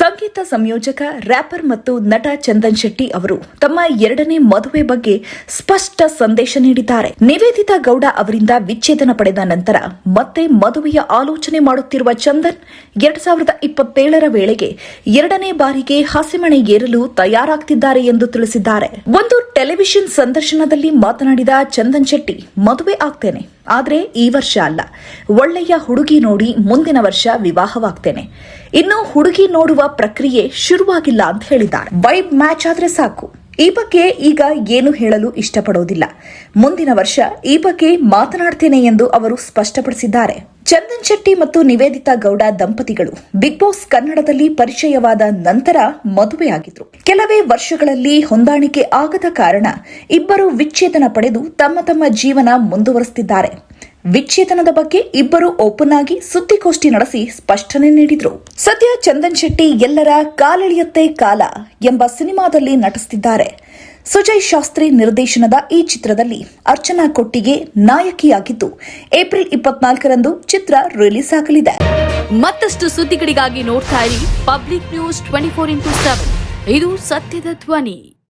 ಸಂಗೀತ ಸಂಯೋಜಕ ರ್ಯಾಪರ್ ಮತ್ತು ನಟ ಚಂದನ್ ಶೆಟ್ಟಿ ಅವರು ತಮ್ಮ ಎರಡನೇ ಮದುವೆ ಬಗ್ಗೆ ಸ್ಪಷ್ಟ ಸಂದೇಶ ನೀಡಿದ್ದಾರೆ. ನಿವೇದಿತಾ ಗೌಡ ಅವರಿಂದ ವಿಚ್ಛೇದನ ಪಡೆದ ನಂತರ ಮತ್ತೆ ಮದುವೆಯ ಆಲೋಚನೆ ಮಾಡುತ್ತಿರುವ ಚಂದನ್ 2027ರ ವೇಳೆಗೆ ಎರಡನೇ ಬಾರಿಗೆ ಹಸಿಮಣೆ ಏರಲು ತಯಾರಾಗ್ತಿದ್ದಾರೆ ಎಂದು ತಿಳಿಸಿದ್ದಾರೆ. ಒಂದು ಟೆಲಿವಿಷನ್ ಸಂದರ್ಶನದಲ್ಲಿ ಮಾತನಾಡಿದ ಚಂದನ್ ಶೆಟ್ಟಿ, ಮದುವೆ ಆಗ್ತೇನೆ, ಆದ್ರೆ ಈ ವರ್ಷ ಅಲ್ಲ. ಒಳ್ಳೆಯ ಹುಡುಗಿ ನೋಡಿ ಮುಂದಿನ ವರ್ಷ ವಿವಾಹವಾಗ್ತೇನೆ. ಇನ್ನು ಹುಡುಗಿ ನೋಡುವ ಪ್ರಕ್ರಿಯೆ ಶುರುವಾಗಿಲ್ಲ ಅಂತ ಹೇಳಿದ್ದಾರೆ. ವೈಬ್ ಮ್ಯಾಚ್ ಆದ್ರೆ ಸಾಕು. ಈ ಬಗ್ಗೆ ಈಗ ಏನು ಹೇಳಲು ಇಷ್ಟಪಡೋದಿಲ್ಲ. ಮುಂದಿನ ವರ್ಷ ಈ ಬಗ್ಗೆ ಮಾತನಾಡ್ತೇನೆ ಎಂದು ಅವರು ಸ್ಪಷ್ಟಪಡಿಸಿದ್ದಾರೆ. ಚಂದನ್ ಶೆಟ್ಟಿ ಮತ್ತು ನಿವೇದಿತಾ ಗೌಡ ದಂಪತಿಗಳು ಬಿಗ್ ಬಾಸ್ ಕನ್ನಡದಲ್ಲಿ ಪರಿಚಯವಾದ ನಂತರ ಮದುವೆಯಾಗಿದ್ರು. ಕೆಲವೇ ವರ್ಷಗಳಲ್ಲಿ ಹೊಂದಾಣಿಕೆ ಆಗದ ಕಾರಣ ಇಬ್ಬರು ವಿಚ್ಛೇದನ ಪಡೆದು ತಮ್ಮ ತಮ್ಮ ಜೀವನ ಮುಂದುವರೆಸುತ್ತಿದ್ದಾರೆ. ವಿಚ್ಛೇದನದ ಬಗ್ಗೆ ಇಬ್ಬರು ಓಪನ್ ಆಗಿ ಸುದ್ದಿಗೋಷ್ಠಿ ನಡೆಸಿ ಸ್ಪಷ್ಟನೆ ನೀಡಿದ್ರು. ಸದ್ಯ ಚಂದನ್ ಶೆಟ್ಟಿ ಎಲ್ಲರ ಕಾಲೆಳೆಯತ್ತೆ ಕಾಲ ಎಂಬ ಸಿನಿಮಾದಲ್ಲಿ ನಟಿಸುತ್ತಿದ್ದಾರೆ. ಸುಜಯ್ ಶಾಸ್ತ್ರಿ ನಿರ್ದೇಶನದ ಈ ಚಿತ್ರದಲ್ಲಿ ಅರ್ಚನಾ ಕೊಟ್ಟಿಗೆ ನಾಯಕಿಯಾಗಿದ್ದು ಏಪ್ರಿಲ್ 24ರಂದು ಚಿತ್ರ ರಿಲೀಸ್ ಆಗಲಿದೆ. ಮತ್ತಷ್ಟು ಸುದ್ದಿಗಳಿಗಾಗಿ ನೋಡ್ತಾ ಇರಿ ಪಬ್ಲಿಕ್ ನ್ಯೂಸ್ 24x7. ಇದು ಸತ್ಯದ ಧ್ವನಿ.